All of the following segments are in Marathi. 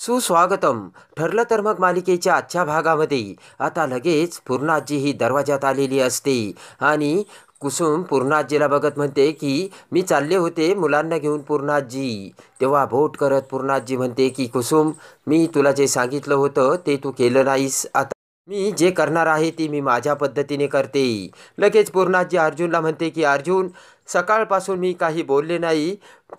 सुस्वागतम. ठरलं तर मग मालिकेच्या आजच्या भागामध्ये आता लगेच पूर्णाजी ही दरवाजात आलेली असते आणि कुसुम पूर्णाजीला बघत म्हणते की मी चालले होते मुलांना घेऊन पूर्णाजी. तेव्हा बोट करत पूर्णाजी म्हणते की कुसुम, मी तुला जे सांगितलं होतं ते तू केलं नाहीस. आता मी जे करणार आहे ते मी माझ्या पद्धतीने करते. लगेच पूर्णाजी अर्जुनला म्हणते की अर्जुन, सकाळपासून मी काही बोलले नाही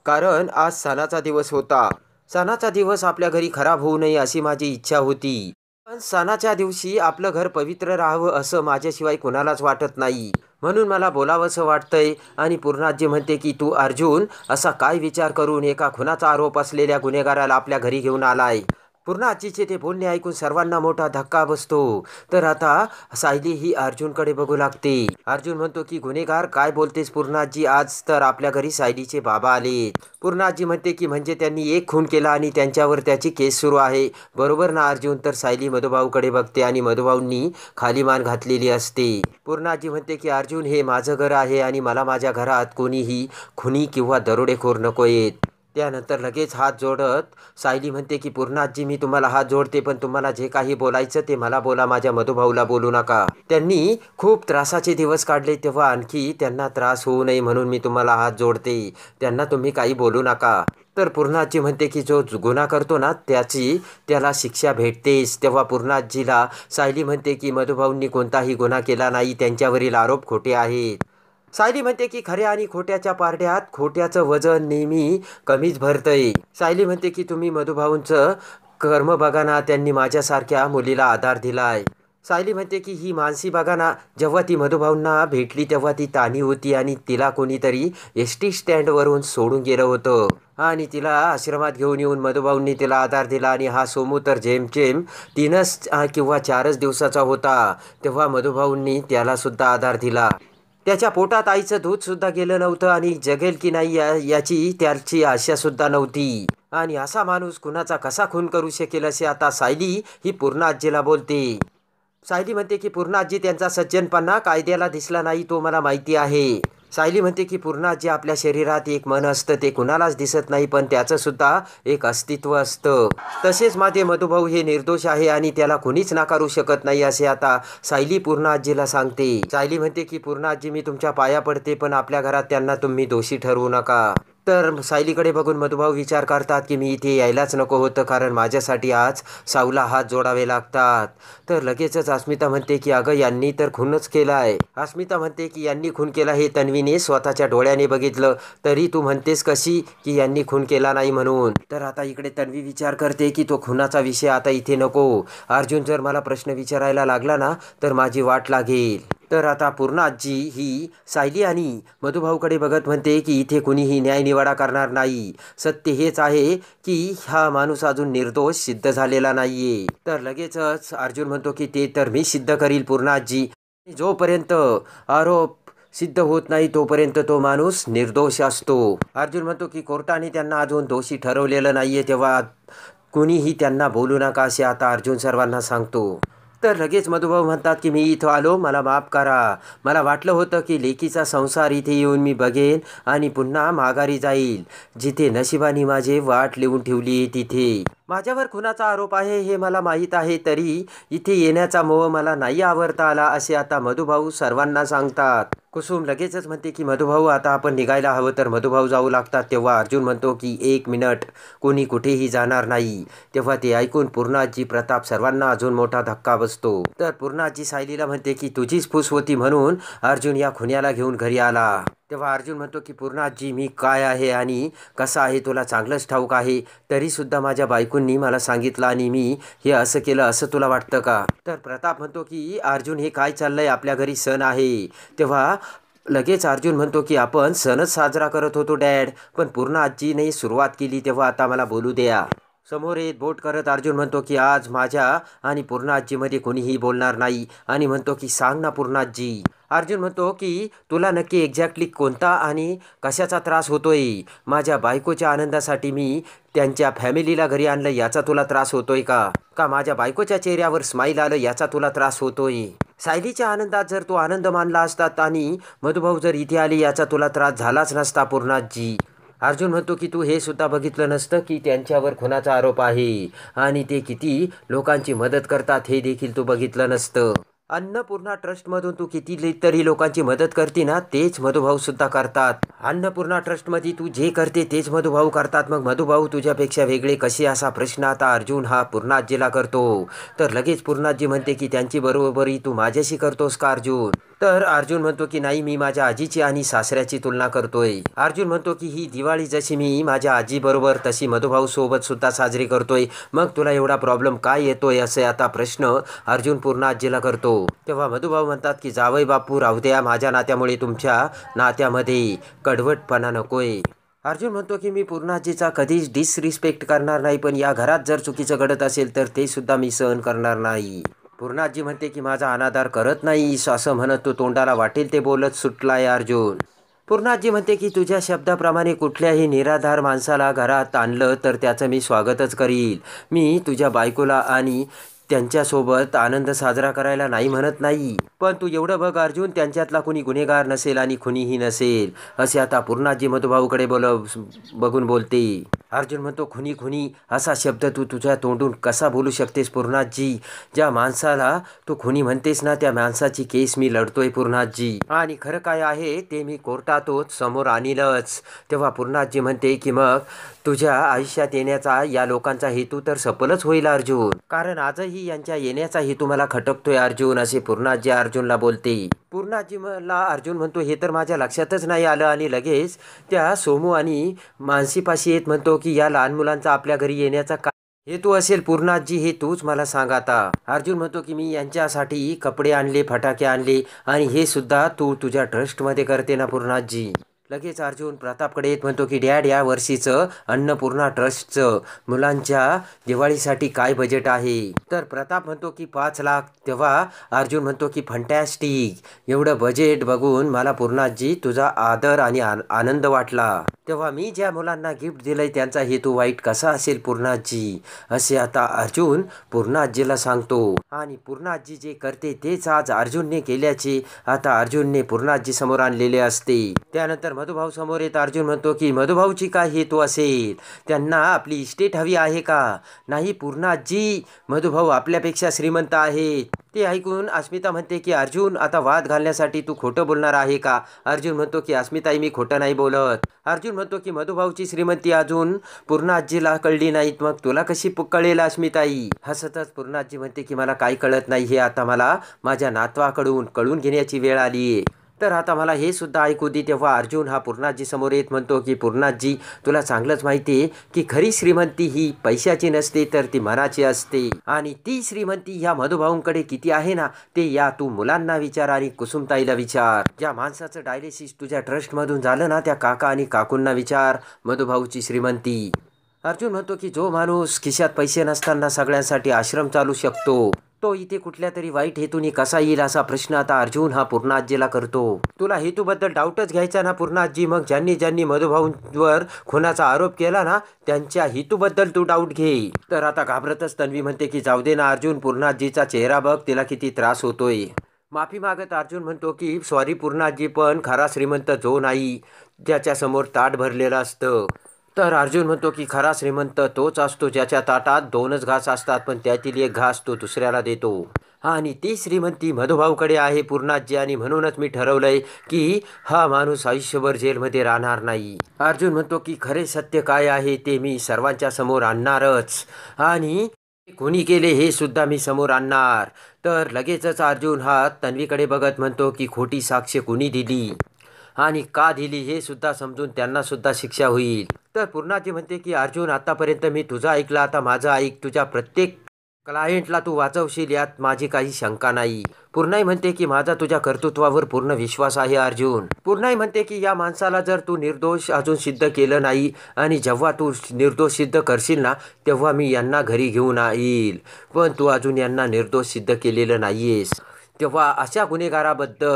कारण आज सणाचा दिवस होता. सणाचा दिवस आपल्या घरी खराब होऊ नये अशी माझी इच्छा होती. पण सणाच्या दिवशी आपलं घर पवित्र राहावं असं माझ्याशिवाय कुणालाच वाटत नाही. म्हणून मला बोलावंसं वाटतंय. आणि पूर्णाजी म्हणते की तू अर्जुन असा काय विचार करून एका खुनाचा आरोप असलेल्या गुन्हेगाराला आपल्या घरी घेऊन आलाय. पूर्णाजीचे ते बोलणे ऐकून सर्वांना मोठा धक्का बसतो. तर आता सायली ही अर्जुनकडे बघू लागते. अर्जुन म्हणतो की गुन्हेगार काय बोलतेस पूर्णाजी, आज तर आपल्या घरी सायलीचे बाबा आले. पूर्णाजी म्हणते की म्हणजे त्यांनी एक खून केला आणि त्यांच्यावर त्याची केस सुरू आहे, बरोबर ना अर्जुन. तर सायली मधुभाऊकडे बघते आणि मधुभाऊंनी खाली मान घातलेली असते. पूर्णाजी म्हणते की अर्जुन, हे माझं घर आहे आणि मला माझ्या घरात कोणीही खुनी किंवा दरोडेखोर नकोयेत. त्यानंतर लगेच हात जोडत सायली म्हणते की पूर्णाजी, मी तुम्हाला हात जोडते पण तुम्हाला जे काही बोलायचं ते मला बोला, माझ्या मधुभाऊला बोलू नका. त्यांनी खूप त्रासाचे दिवस काढले, तेव्हा आणखी त्यांना त्रास होऊ नये म्हणून मी तुम्हाला हात जोडते. त्यांना तुम्ही काही बोलू नका. तर पूर्णाजी म्हणते की जो गुन्हा करतो ना त्याला शिक्षा भेटतेच. तेव्हा पूर्णाजीला सायली म्हणते की मधुभाऊंनी कोणताही गुन्हा केला नाही, त्यांच्यावरील आरोप खोटे आहेत. सायली म्हणते की खऱ्या आणि खोट्याच्या पारड्यात खोट्याचं वजन नेहमी कमीच भरतंय. सायली म्हणते की तुम्ही मधुभाऊंचं कर्म बघा ना, त्यांनी माझ्यासारख्या मुलीला आधार दिलाय. सायली म्हणते की ही मानसी बघा ना, जेव्हा ती मधुभाऊंना भेटली तेव्हा ती तानी होती आणि तिला कोणीतरी एस.टी. स्टँडवरून सोडून गेलं होतं आणि तिला आश्रमात घेऊन येऊन मधुभाऊंनी तिला आधार दिला. आणि हा सोमू तर जेमतेम 3च किंवा 4च दिवसाचा होता तेव्हा मधुभाऊंनी त्यालासुद्धा आधार दिला. त्याच्या पोटात आईचं दूधसुद्धा गेलं नव्हतं आणि जगेल की नाही याची त्याची आशासुद्धा नव्हती. आणि असा माणूस कुणाचा कसा खून करू शकेल असे आता सायली ही पूर्णाजीला बोलते. सायली म्हणते की पूर्णाजी, त्यांचा सज्जनपणा कायद्याला दिसला नाही, तो मला माहिती आहे. सायली म्हणते की पूर्णाजी, आपल्या शरीरात एक मन असतं, ते कुणालाच दिसत नाही पण त्याचं सुद्धा एक अस्तित्व असतं. तसेच माझे मधुभाऊ हे निर्दोष आहे आणि त्याला कुणीच नाकारू शकत नाही असे आता सायली पूर्णाजीला सांगते. सायली म्हणते की पूर्णाजी, मी तुमच्या पाया पडते पण आपल्या घरात त्यांना तुम्ही दोषी ठरवू नका. तर सायलीकडे बघून मधुभाऊ विचार करतात की मी इथे यायलाच नको होतं कारण माझ्यासाठी आज साऊला हात जोडावे लागतात. तर लगेचच अस्मिता म्हणते की अगं, यांनी तर खूनच केलाय. अस्मिता म्हणते की यांनी खून केला हे तन्वीने स्वतःच्या डोळ्याने बघितलं, तरी तू म्हणतेस कशी की यांनी खून केला नाही म्हणून. तर आता इकडे तन्वी विचार करते की तो खुनाचा विषय आता इथे नको. अर्जुन जर मला प्रश्न विचारायला लागला ना तर माझी वाट लागेल. तर आता पूर्णाजी ही सायली आणि मधुभाऊकडे बघत म्हणते की इथे कुणीही न्यायनिवाडा करणार नाही. सत्य हेच आहे की हा माणूस अजून निर्दोष सिद्ध झालेला नाहीये. तर लगेचच अर्जुन म्हणतो की ते तर मी सिद्ध करील पूर्णाजी. जोपर्यंत आरोप सिद्ध होत नाही तोपर्यंत तो माणूस निर्दोष असतो. अर्जुन म्हणतो की कोर्टाने त्यांना अजून दोषी ठरवलेलं नाहीये, तेव्हा कुणीही त्यांना बोलू नका असे आता अर्जुन सर्वांना सांगतो. तर लगेच मधुभाऊ म्हणतात की मी इथं आलो, मला माफ करा. मला वाटलं होतं की लेकीचा संसार इथे येऊन मी बघेन आणि पुन्हा माघारी जाईल. जिथे नशिबाने माझे वाट लिहून ठेवली तिथे माझ्यावर खुनाचा आरोप आहे हे मला माहीत आहे, तरी इथे येण्याचा मोह मला नाही आवरता आला असे आता मधुभाऊ सर्वांना सांगतात. कुसुम लगेचच म्हणते की मधुभाऊ, आता आपण निघायला हवं. तर मधुभाऊ जाऊ लागतात तेव्हा अर्जुन म्हणतो की 1 मिनिट, कोणी कुठेही जाणार नाही. तेव्हा ते ऐकून पूर्णाजी प्रताप सर्वांना अजून मोठा धक्का बसतो. तर पूर्णाजी सायलीला म्हणते की तुझीच फूस होती म्हणून अर्जुन या खुन्याला घेऊन घरी आला. तेव्हा अर्जुन म्हणतो की पूर्णाजी, मी काय आहे आणि कसा आहे तुला चांगलंच ठाऊक आहे, तरीसुद्धा माझ्या बायकोंनी मला सांगितलं आणि मी हे असं केलं असं तुला वाटतं का. तर प्रताप म्हणतो की अर्जुन, हे काय चाललंय, आपल्या घरी सण आहे. तेव्हा लगेच अर्जुन म्हणतो की आपण सणच साजरा करत होतो डॅड, पण पूर्णाजीने सुरुवात केली तेव्हा आता मला बोलू द्या. समोर येत बोट करत अर्जुन म्हणतो की आज माझ्या आणि पूर्णाजीमध्ये कोणीही बोलणार नाही आणि म्हणतो की सांग ना पूर्णाजी. अर्जुन म्हणतो की तुला नक्की एक्झॅक्टली कोणता आणि कशाचा त्रास होतोय. माझ्या बायकोच्या आनंदासाठी मी त्यांच्या फॅमिलीला घरी आणलं याचा तुला त्रास होतोय का, का माझ्या बायकोच्या चेहऱ्यावर स्माईल आलं याचा तुला त्रास होतोय. सायलीच्या आनंदात जर तू आनंद मानला असतात आणि मधुभाऊ जर इथे आले याचा तुला त्रास झालाच नसता पूर्णाजी. अर्जुन म्हणतो की तू हे सुद्धा बघितलं नसतं की त्यांच्यावर खुनाचा आरोप आहे आणि ते किती लोकांची मदत करतात हे देखील तू बघितलं नसतं. अन्नपूर्णा ट्रस्टमधून तू किती तरी लोकांची मदत करते ना, तेच मधुभाऊ सुद्धा करतात. अन्नपूर्णा ट्रस्टमध्ये तू जे करते तेच मधुभाऊ करतात. मग मधुभाऊ तुझ्यापेक्षा वेगळे कसे, असा प्रश्न आता अर्जुन हा पूर्णाजीला करतो. तर लगेच पूर्णाजी म्हणते की त्यांची बरोबरी तू माझ्याशी करतोस का अर्जुन? तर अर्जुन म्हणतो की नाही, मी माझ्या आजीची आणि सासऱ्याची तुलना करतोय. अर्जुन म्हणतो की ही दिवाळी जशी मी माझ्या आजीबरोबर तशी मधुभाऊ सोबत सुद्धा साजरी करतोय. मग तुला एवढा प्रॉब्लेम काय येतोय, असे आता प्रश्न अर्जुन पूर्णाजीला करतो. तेव्हा मधुभाऊ म्हणतात की जावई बापू राहू द्या, माझ्या नात्यामुळे तुमच्या नात्यामध्ये कडवटपणा नकोय. अर्जुन म्हणतो की मी पूर्णाजीचा कधीच डिसरिस्पेक्ट करणार नाही, पण या घरात जर चुकीचं घडत असेल तर ते सुद्धा मी सहन करणार नाही. पूर्णाजी म्हणते की माझा अनादर करत नाहीस, असं म्हणत तो तोंडाला वाटेल ते बोलत सुटलाय अर्जुन. पूर्णाजी म्हणते की तुझ्या शब्दाप्रमाणे कुठल्याही निराधार माणसाला घरात आणलं तर त्याचं मी स्वागतच करील. मी तुझ्या बायकोला आणि त्यांच्यासोबत आनंद साजरा करायला नाही म्हणत नाही, पण तू एवढं बघ अर्जुन, त्यांच्यातला कुणी गुन्हेगार नसेल आणि खुनीही नसेल, असे आता पूर्णाजी मधुभाऊकडे बघून बोलते. अर्जुन म्हणतो खुनी खुनी असा शब्द तू तुझ्या तोंडून कसा बोलू शकतेस पूर्णाजी? ज्या माणसाला तू खुनी म्हणतेस ना, त्या माणसाची केस मी लढतोय पूर्णाजी, आणि खरं काय आहे ते मी कोर्टातच समोर आणीलच. तेव्हा पूर्णाजी म्हणते की मग तुझ्या आयुष्यात येण्याचा या लोकांचा हेतू तर सफलच होईल अर्जुन, कारण आजही यांच्या येण्याचा हेतू मला खटकतोय अर्जुन, असे पूर्णाजी अर्जुनला बोलते. पूर्णाजी मला अर्जुन म्हणतो हे तर माझ्या लक्षातच नाही आलं, आणि लगेच त्या सोमू आणि मानसीपाशी येत म्हणतो की या लहान मुलांचा आपल्या घरी येण्याचा काय हेतू असेल पूर्णाजी, हे तूच मला सांग आता. अर्जुन म्हणतो की मी यांच्यासाठी कपडे आणले, फटाके आणले, आणि हे सुद्धा तू तुझ्या ट्रस्टमध्ये करते ना पूर्णाजी. लगेच अर्जुन प्रतापकडे येत म्हणतो की डॅड, या वर्षीचं अन्नपूर्णा ट्रस्टचं मुलांच्या दिवाळीसाठी काय बजेट आहे? तर प्रताप म्हणतो की 5 लाख. तेव्हा अर्जुन म्हणतो की फंटॅस्टिक, एवढं बजेट बघून मला पूर्णाजी तुझा आदर आणि आनंद वाटला. तेव्हा मी ज्या मुलांना गिफ्ट दिलंय त्यांचा हेतू वाईट कसा असेल पूर्णाजी, असे आता अर्जुन पूर्णाजीला सांगतो. आणि पूर्णाजी जे करते तेच आज अर्जुनने केल्याचे आता अर्जुनने पूर्णाजी समोर आणलेले असते. त्यानंतर मधुभाऊ समोर येत अर्जुन म्हणतो की मधुभाऊची काय हेतू असेल? त्यांना आपली इस्टेट हवी आहे का? नाही पूर्णाजी, मधुभाऊ आपल्यापेक्षा श्रीमंत आहेत. ते ऐकून अस्मिता म्हणते की अर्जुन, आता वाद घालण्यासाठी तू खोटं बोलणार आहे का? अर्जुन म्हणतो की अस्मिताई, मी खोटं नाही बोलत. अर्जुन म्हणतो की मधुभाऊची श्रीमंती अजून पूर्णाजीला कळली नाहीत, मग तुला कशी कळेल अस्मिताई? हसतच पूर्णाजी म्हणते की मला काय कळत नाही, हे आता मला माझ्या नातवाकडून कळून घेण्याची वेळ आली. तर आता मला हे सुद्धा ऐकू दे. तेव्हा अर्जुन हा पूर्णाजी समोर येत म्हणतो की पूर्णाजी, तुला चांगलंच माहिती आहे की खरी श्रीमंती ही पैशाची नसते तर ती मनाची असते, आणि ती श्रीमंती ह्या मधुभाऊंकडे किती आहे ना, ते या तू मुलांना विचार आणि कुसुमताईला विचार. ज्या माणसाचं डायलिसिस तुझ्या ट्रस्टमधून झालं ना, त्या काका आणि काकूंना विचार मधुभाऊची श्रीमंती. अर्जुन म्हणतो की जो माणूस खिशात पैसे नसताना सगळ्यांसाठी आश्रम चालू शकतो, तो इथे कुठल्या तरी वाईट हेतूने कसा येईल, असा प्रश्न आता अर्जुन हा पूर्णाजीला करतो. तुला हेतूबद्दल डाऊटच घ्यायचा ना पूर्णाजी, मग ज्यांनी ज्यांनी मधुभाऊंवर खुनाचा आरोप केला ना, त्यांच्या हेतूबद्दल तू डाऊट घे. तर आता घाबरतच तन्वी म्हणते की जाऊ दे ना अर्जुन, पूर्णाजीचा चेहरा बघ, तिला किती त्रास होतोय. माफी मागत अर्जुन म्हणतो की सॉरी पूर्णाजी, पण खरा श्रीमंत जो नाही ज्याच्यासमोर ताट भरलेलं असतं. तर अर्जुन म्हणतो की खरा श्रीमंत तोच असतो ज्याच्या ताटात 2च घास असतात, पण त्यातील एक घास तो दुसऱ्याला देतो, आणि ती श्रीमंती मधुभाऊकडे आहे पूर्णाजी, आणि म्हणूनच मी ठरवलंय की हा माणूस आयुष्यभर जेलमध्ये राहणार नाही. अर्जुन म्हणतो की खरे सत्य काय आहे ते मी सर्वांच्या समोर आणणारच, आणि कोणी केले हे सुद्धा मी समोर आणणार. तर लगेचच अर्जुन हा तन्वीकडे बघत म्हणतो की खोटी साक्ष कुणी दिली आणि का दिली हे सुद्धा समजून त्यांना सुद्धा शिक्षा होईल. तर पूर्णाजी म्हणते की अर्जुन, आतापर्यंत मी तुझं ऐकलं, आता माझं ऐक. तुझ्या प्रत्येक क्लायंटला तू वाचवशील यात माझी काही शंका नाही. पूर्णाई म्हणते की माझा तुझ्या कर्तृत्वावर पूर्ण विश्वास आहे अर्जुन. पूर्णाई म्हणते की या माणसाला जर तू निर्दोष अजून सिद्ध केलं नाही, आणि जेव्हा तू निर्दोष सिद्ध करशील ना, तेव्हा मी यांना घरी घेऊन येईल, पण तू अजून यांना निर्दोष सिद्ध केलेलं नाहीयेस, तेव्हा अशा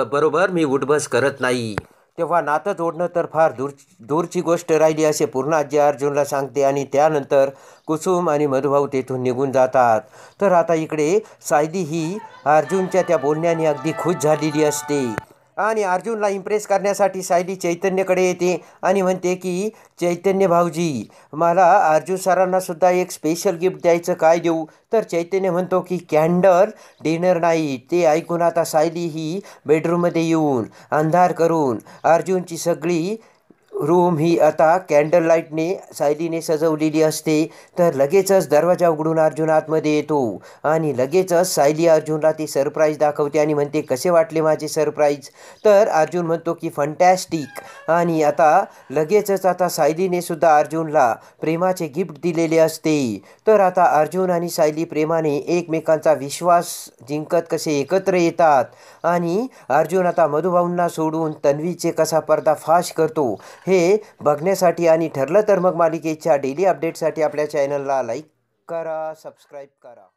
बरोबर मी उठबस करत नाही. तेव्हा नातं जोडणं तर फार दूरची गोष्ट राहिली, असे पूर्णाजी अर्जुनला सांगते, आणि त्यानंतर कुसुम आणि मधुभाऊ तेथून निघून जातात. तर आता इकडे सायदी ही अर्जुनच्या त्या बोलण्याने अगदी खुश झालेली असते. आणि अर्जुनला इम्प्रेस करण्यासाठी सायली चैतन्यकडे येते आणि म्हणते की चैतन्य भाऊजी, मला अर्जुन सरांना सुद्धा एक स्पेशल गिफ्ट द्यायचं, काय देऊ? तर चैतन्य म्हणतो की कॅन्डल डिनर नाईट. ते ऐकून आता सायली ही बेडरूममध्ये येऊन अंधार करून अर्जुनची सगळी रूम ही आता कॅन्डल लाईटने सायलीने सजवलेली असते. तर लगेचच दरवाजा उघडून अर्जुन आतमध्ये येतो आणि लगेचच सायली अर्जुनला ती सरप्राईज दाखवते आणि म्हणते, कसे वाटले माझे सरप्राईज? तर अर्जुन म्हणतो की फंटॅस्टिक. आणि आता लगेचच आता सायलीने सुद्धा अर्जुनला प्रेमाचे गिफ्ट दिलेले असते. तर आता अर्जुन आणि सायली प्रेमाने एकमेकांचा विश्वास जिंकत कसे एकत्र येतात आणि अर्जुन आता मधुभाऊंना सोडून तन्वीचे कसा पर्दाफाश करतो हे बघण्यासाठी आणि ठरलं तर मग मालिकेच्या डेली अपडेटसाठी आपल्या चॅनलला लाईक करा, सबस्क्राईब करा.